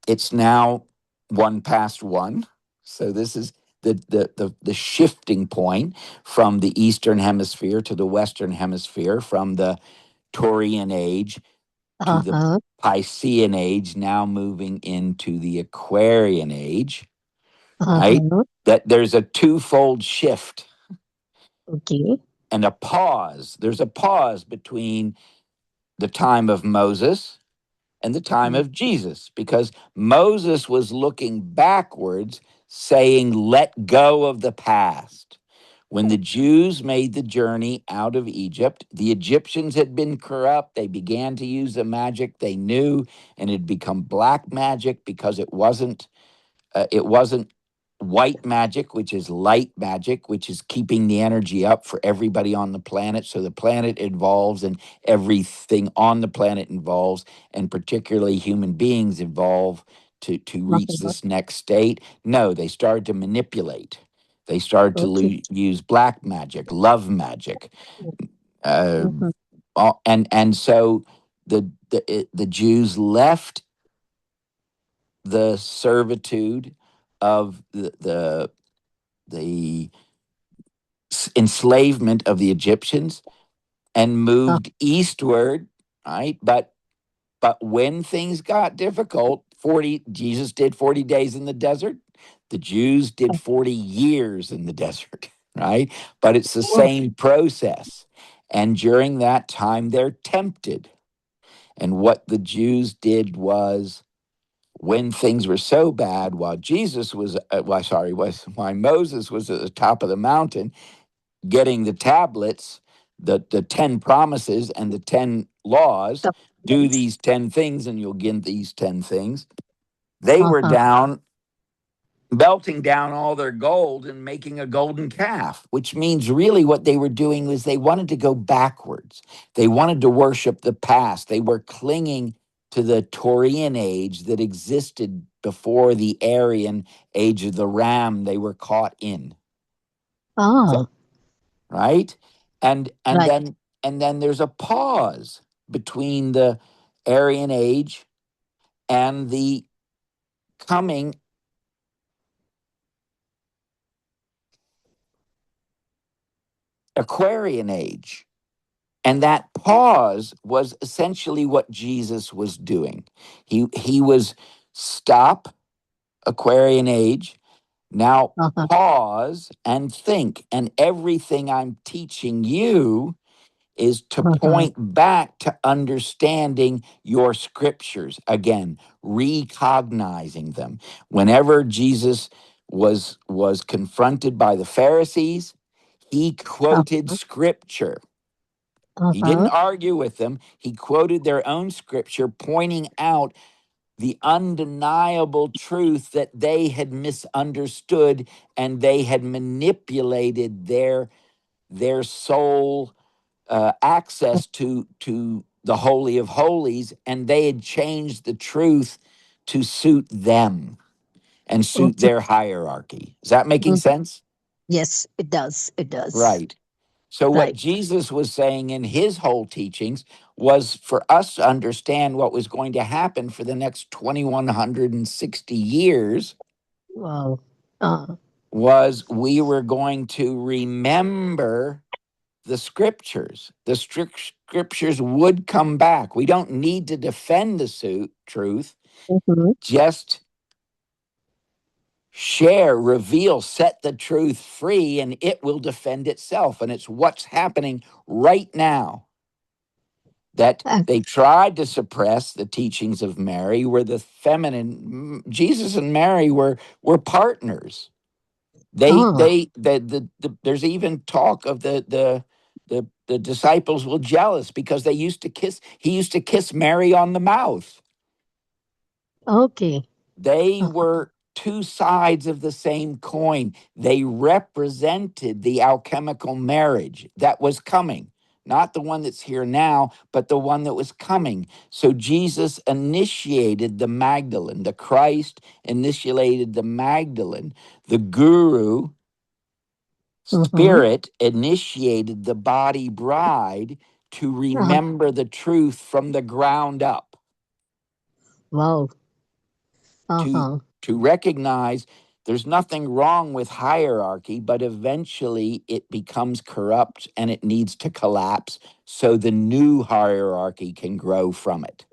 D: it's now 1 past 1. So this is the shifting point from the Eastern Hemisphere to the Western Hemisphere, from the Taurian age to the
C: Uh-huh.
D: Piscean age, now moving into the Aquarian age, right?
C: Uh-huh.
D: That there's a twofold shift
C: Okay.
D: and a pause. There's a pause between the time of Moses and the time
C: Mm.
D: of Jesus, because Moses was looking backwards, saying, let go of the past. When the Jews made the journey out of Egypt, the Egyptians had been corrupt. They began to use the magic they knew, and it had become black magic because it wasn't white magic, which is light magic, which is keeping the energy up for everybody on the planet. So the planet evolves and everything on the planet evolves, and particularly human beings evolve to reach
C: Uh-huh.
D: this next state. No, they started to manipulate. They started to
C: Okay.
D: use black magic, love magic, uh,
C: Mhm.
D: and so the Jews left the servitude of the enslavement of the Egyptians and
C: Uh,
D: moved eastward, right? But when things got difficult, 40 Jesus did 40 days in the desert. The Jews did 40 years in the desert, right? But it's the
C: oh,
D: same process. And during that time they're tempted. And what the Jews did was, when things were so bad, while Moses was at the top of the mountain getting the tablets, the 10 promises and the 10 laws,
C: the
D: do
C: place.
D: these 10 things and you'll get these 10 things. They were
C: Uh-huh.
D: down, melting down all their gold and making a golden calf, which means really what they were doing was they wanted to go backwards. They wanted to worship the past. They were clinging to the Taurian age that existed before the Aryan age of the ram they were caught in.
C: Ah,
D: Right? And
C: right.
D: then there's a pause between the Aryan age and the coming Aquarian age. And that pause was essentially what Jesus was doing. He was stop, Aquarian age, now
C: Uh-huh.
D: pause and think. And everything I'm teaching you is to
C: Uh-huh.
D: point back to understanding your scriptures. Again, recognizing them. Whenever Jesus was confronted by the Pharisees, he quoted
C: Uh-huh.
D: scripture. He didn't
C: Uh-huh.
D: argue with them. He quoted their own scripture, pointing out the undeniable truth that they had misunderstood and they had manipulated their soul access to the Holy of Holies, and they had changed the truth to suit them and suit
C: Okay.
D: their hierarchy. Is that making
C: Mm.
D: sense?
C: Yes, it does. It does.
D: Right. So, what
C: Right.
D: Jesus was saying in his whole teachings was for us to understand what was going to happen for the next 2160 years
C: Wow. Uh,
D: was we were going to remember the scriptures. The scriptures would come back. We don't need to defend the truth,
C: mhm.
D: just share, reveal, set the truth free, and it will defend itself. And it's what's happening right now. That
C: Uh,
D: they tried to suppress the teachings of Mary, where the feminine Jesus and Mary were partners.
C: ah,
D: There's even talk of the disciples were jealous because he used to kiss Mary on the mouth.
C: okay.
D: They
C: Uh,
D: were two sides of the same coin. They represented the alchemical marriage that was coming, not the one that's here now, but the one that was coming. So Jesus initiated the Magdalene, the Christ initiated the Magdalene, the guru
C: mhm.
D: spirit initiated the body bride to
C: Uh,
D: remember the truth from the ground up,
C: wow.
D: to
C: Uh-huh.
D: to recognize there's nothing wrong with hierarchy, but eventually it becomes corrupt and it needs to collapse so the new hierarchy can grow from it.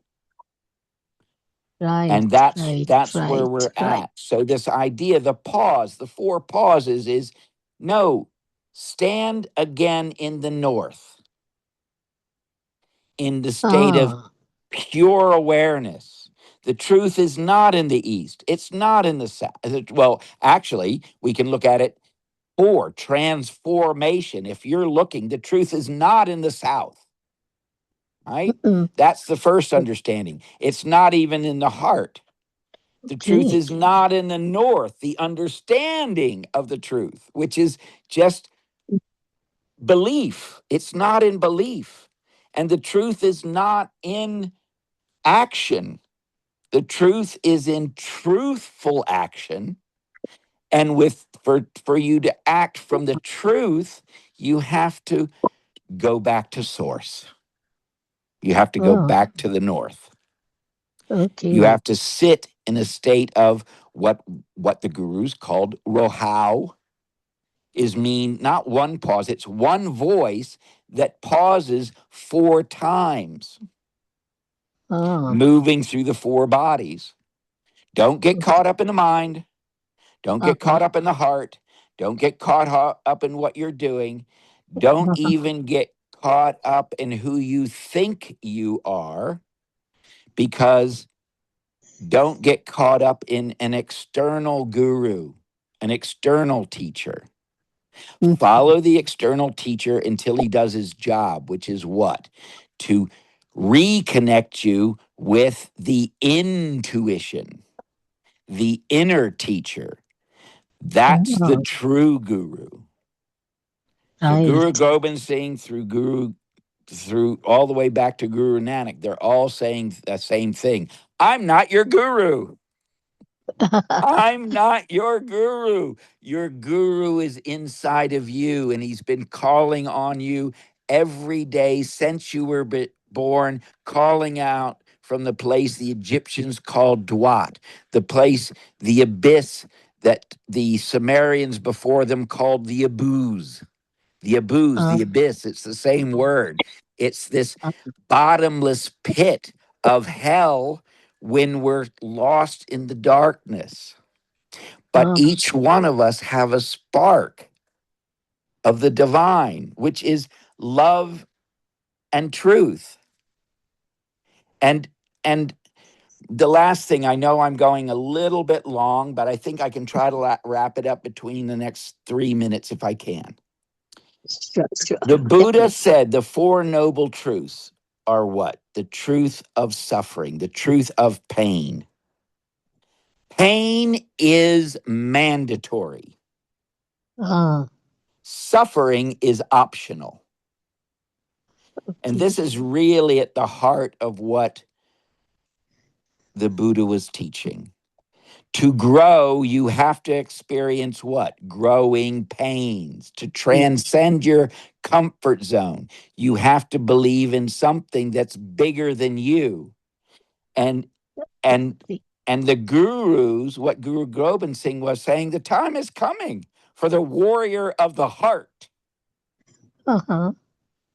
C: Right.
D: And that's
C: Right.
D: that's where
C: Right.
D: we're
C: Right.
D: at. So this idea, the pause, the four pauses is no, stand again in the north, in the state of
C: Ah,
D: pure awareness. The truth is not in the east. It's not in the south. Well, actually, we can look at it 4, transformation. If you're looking, the truth is not in the south, right?
C: Mm.
D: That's the first understanding. It's not even in the heart. The truth
C: Okay.
D: is not in the north, the understanding of the truth, which is just belief. It's not in belief. And the truth is not in action. The truth is in truthful action. And for you to act from the truth, you have to go back to source. You have to go
C: Oh,
D: back to the north. You
C: okay.
D: have to sit in a state of what the gurus called rohao, is mean not one pause, it's one voice that pauses 4 times,
C: Oh,
D: moving through the 4 bodies. Don't get caught up in the mind. Don't get
C: uh-huh.
D: caught up in the heart. Don't get caught up in what you're doing. Don't even get caught up in who you think you are, because don't get caught up in an external guru, an external teacher.
C: Mm.
D: Follow the external teacher until he does his job, which is what? To reconnect you with the intuition, the inner teacher. That's the
C: Oh,
D: true guru. So
C: right.
D: Guru Gobind Singh through all the way back to Guru Nanak, they're all saying the same thing. I'm not your guru. I'm not your guru. Your guru is inside of you, and he's been calling on you every day since you were born, calling out from the place the Egyptians called Duat, the place, the abyss that the Sumerians before them called the Abuz. The Abuz,
C: Uh,
D: the abyss, it's the same word. It's this
C: uh,
D: bottomless pit of hell when we're lost in the darkness. But
C: uh,
D: each one of us have a spark of the divine, which is love and truth. And and the last thing, I know I'm going a little bit long, but I think I can try to wrap it up between the next 3 minutes if I can.
C: sure, sure.
D: The Buddha
C: Definitely.
D: said the 4 noble truths are what? The truth of suffering, the truth of pain. Pain is mandatory.
C: Ah,
D: Suffering is optional. And
C: okay.
D: this is really at the heart of what the Buddha was teaching. To grow, you have to experience what? Growing pains. To transcend your comfort zone, you have to believe in something that's bigger than you. And and
C: See.
D: and the gurus, what Guru Gobind Singh was saying, the time is coming for the warrior of the heart.
C: Uh-huh.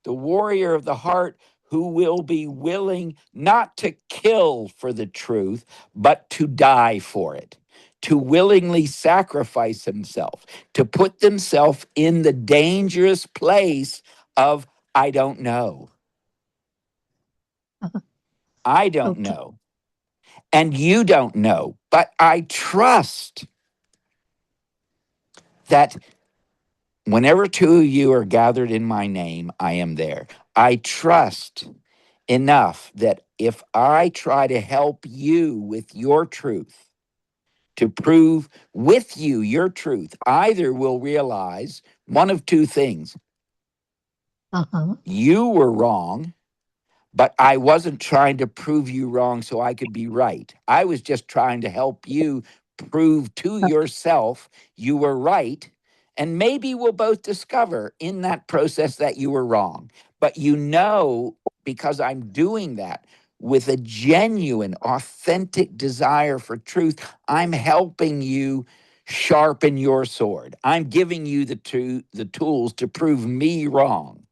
D: The warrior of the heart who will be willing not to kill for the truth, but to die for it, to willingly sacrifice himself, to put themselves in the dangerous place of, I don't know.
C: Uh-huh.
D: I don't
C: Okay.
D: know. And you don't know. But I trust that whenever 2 of you are gathered in my name, I am there. I trust enough that if I try to help you with your truth, to prove with you your truth, either will realize one of 2 things.
C: Uh-huh.
D: You were wrong, but I wasn't trying to prove you wrong so I could be right. I was just trying to help you prove to yourself you were right. And maybe we'll both discover in that process that you were wrong. But because I'm doing that with a genuine, authentic desire for truth, I'm helping you sharpen your sword. I'm giving you the tools to prove me wrong.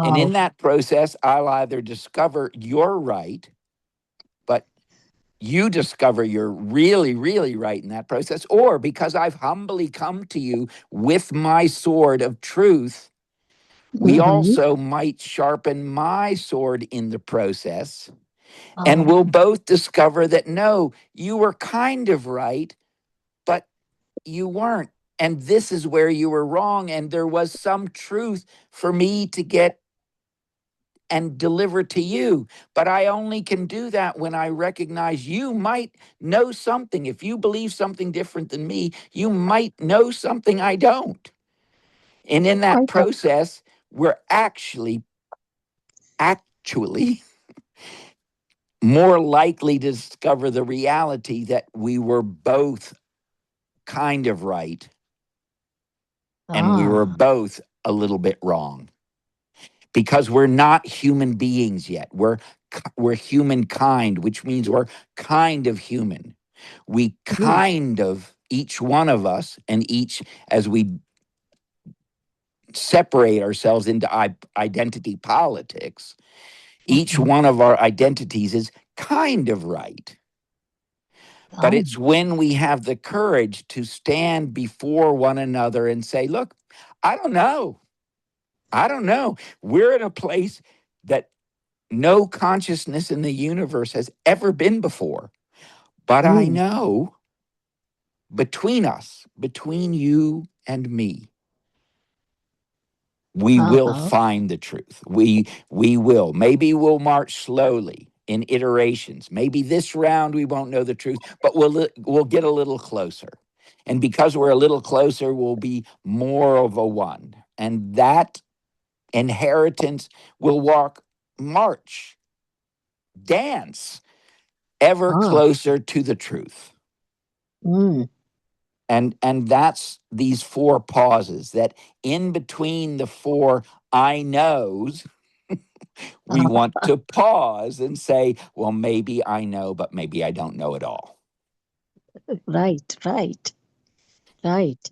D: And
C: Wow.
D: in that process, I'll either discover you're right, but you discover you're really, really right in that process, or because I've humbly come to you with my sword of truth, we
C: Mm-hmm.
D: also might sharpen my sword in the process. And
C: Oh,
D: we'll both discover that no, you were kind of right, but you weren't and this is where you were wrong, and there was some truth for me to get and deliver to you. But I only can do that when I recognize you might know something. If you believe something different than me, you might know something I don't. And in
C: I
D: that
C: have,
D: process, we're actually more likely to discover the reality that we were both kind of right and we were
C: ah,
D: both a little bit wrong, because we're not human beings yet. We're humankind, which means we're kind of human. We
C: mm,
D: kind of, each one of us, and each, as we separate ourselves into identity politics, each
C: uh-huh,
D: one of our identities is kind of right. But
C: ah,
D: it's when we have the courage to stand before one another and say, look, I don't know. I don't know. We're in a place that no consciousness in the universe has ever been before. But I
C: mm,
D: know between us, between you and me, we will
C: uh-huh,
D: find the truth. We will. Maybe we'll march slowly in iterations. Maybe this round we won't know the truth, but we'll get a little closer. And because we're a little closer, we'll be more of a one. And that inheritance will march, dance ever
C: ah,
D: closer to the truth.
C: mm,
D: And that's these four pauses, that in between the four I knows, we
C: ah,
D: want to pause and say, well, maybe I know, but maybe I don't know at all.
C: right, right, right.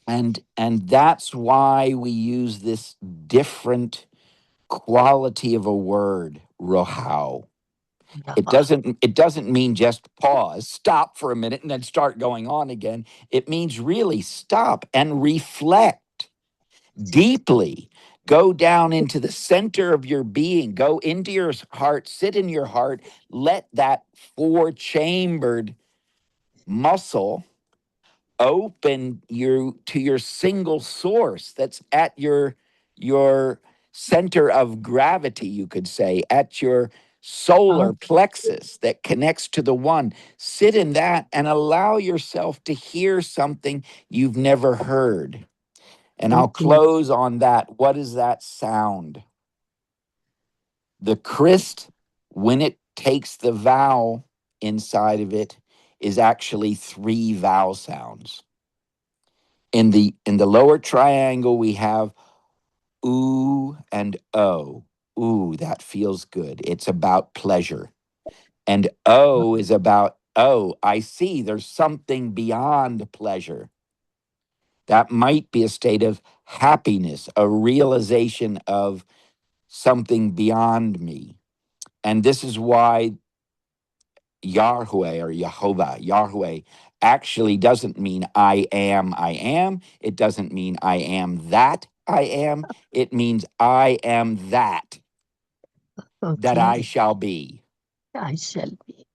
D: And that's why we use this different quality of a word, rohau.
C: Yeah,
D: It doesn't mean just pause, stop for a minute and then start going on again. It means really stop and reflect deeply. Go down into the center of your being, go into your heart, sit in your heart, let that four chambered muscle open you to your single source that's at your center of gravity, you could say, at your
C: ah,
D: solar plexus that connects to the one. Sit in that and allow yourself to hear something you've never heard. And I'll
C: okay,
D: close on that. What is that sound? The Christ, when it takes the vowel inside of it, is actually three vowel sounds. In the lower triangle, we have ooh and o. Ooh, that feels good. It's about pleasure. And o is about, oh, I see there's something beyond pleasure. That might be a state of happiness, a realization of something beyond me. And this is why Yahweh or Yahweh actually doesn't mean I am. It doesn't mean I am that I am. It means I am that I
C: okay.
D: shall be.
C: I shall be.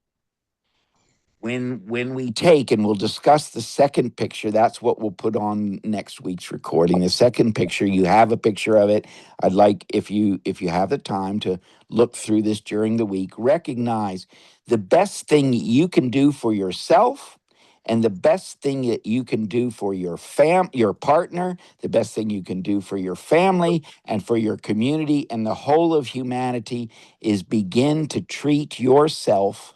D: When we take, and we'll discuss the second picture, that's what we'll put on next week's recording. The second picture, you have a picture of it. I'd like, if you have the time to look through this during the week, recognize the best thing you can do for yourself, and the best thing that you can do for your partner, the best thing you can do for your family and for your community and the whole of humanity, is begin to treat yourself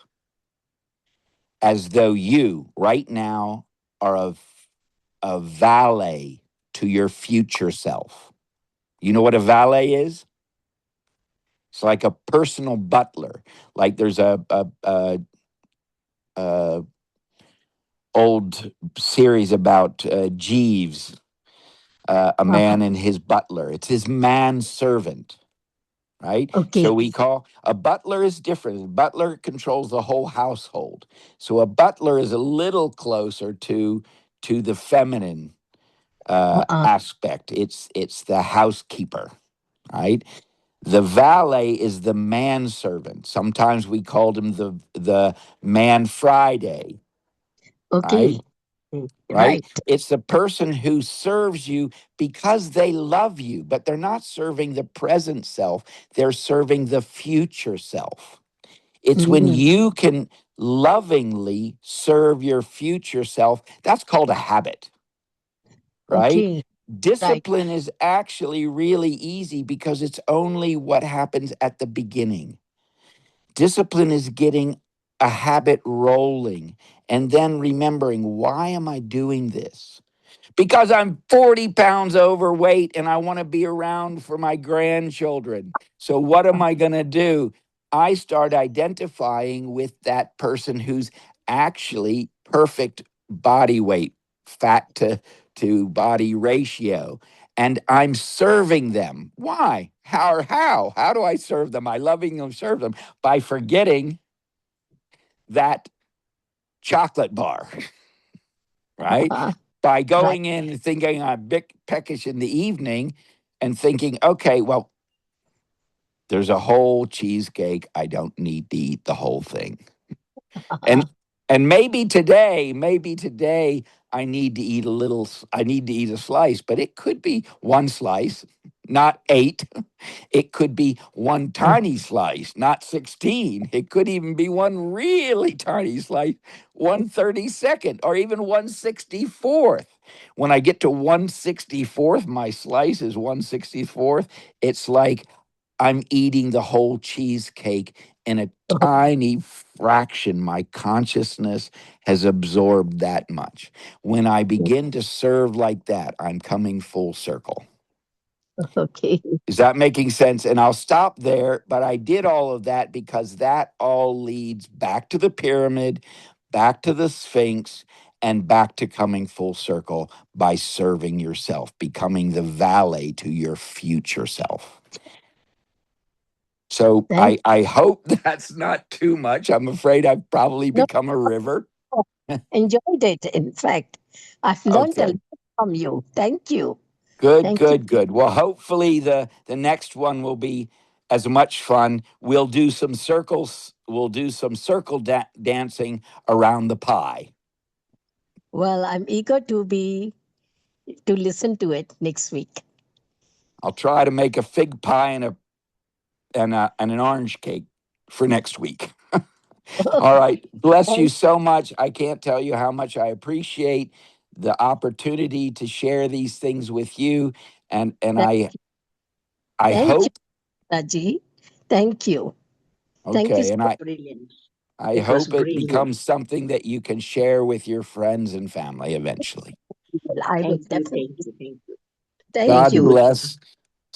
D: as though you right now are a valet to your future self. You know what a valet is? It's like a personal butler. Like there's a old series about Jeeves, a
C: Uh-huh,
D: man and his butler. It's his manservant, right? So
C: okay,
D: we call a butler is different. A butler controls the whole household. So a butler is a little closer to the feminine
C: uh-uh,
D: aspect. It's the housekeeper, right? The valet is the manservant. Sometimes we called him the man Friday,
C: okay.
D: right? right?
C: Right.
D: It's the person who serves you because they love you, but they're not serving the present self, they're serving the future self. It's when
C: Mhm.
D: you can lovingly serve your future self. That's called a habit, right?
C: Okay. Right.
D: Discipline is actually really easy because it's only what happens at the beginning. Discipline is getting a habit rolling and then remembering, why am I doing this? Because I'm 40 pounds overweight and I want to be around for my grandchildren. So, what am I going to do? I start identifying with that person who's actually perfect body weight, fat to body ratio. And I'm serving them. Why? How? How do I serve them? I loving them, serve them by forgetting that chocolate bar, right?
C: Uh-huh.
D: By
C: Right.
D: going in and thinking I'm big peckish in the evening and thinking, okay, well, there's a whole cheesecake. I don't need to eat the whole thing.
C: Uh-huh.
D: And maybe today I need to eat I need to eat a slice, but it could be one slice, not 8. It could be one tiny slice, not 16. It could even be one really tiny slice, 1/32nd, or even 1/64th. When I get to 1/64th, my slice is 1/64th. It's like I'm eating the whole cheesecake in a tiny fraction. My consciousness has absorbed that much. When I begin to serve like that, I'm coming full circle.
C: Okay.
D: Is that making sense? And I'll stop there, but I did all of that because that all leads back to the pyramid, back to the Sphinx, and back to coming full circle by serving yourself, becoming the valet to your future self. So
C: Thank
D: I hope that's not too much. I'm afraid I've probably
C: no,
D: become a river.
C: enjoyed it. In fact, I've learned a
D: Okay.
C: lot from you. Thank you.
D: Good,
C: Thank you.
D: good, good. Well, hopefully the next one will be as much fun. We'll do some circles. We'll do some circle dancing around the pie.
C: Well, I'm eager to listen to it next week.
D: I'll try to make a fig pie and an orange cake for next week. All right. Bless you
C: Thank,
D: so much. I can't tell you how much I appreciate the opportunity to share these things with you. And
C: thank,
D: I
C: thank you,
D: hope,
C: Raji. Thank you. Thank you.
D: okay, and
A: Brilliant.
D: I
A: It was
D: hope it
A: brilliant.
D: becomes something that you can share with your friends and family eventually.
C: I will
A: Thank you.
C: definitely.
A: Thank you. Thank you.
C: Thank
A: Thank
D: God
C: you.
A: you.
D: bless.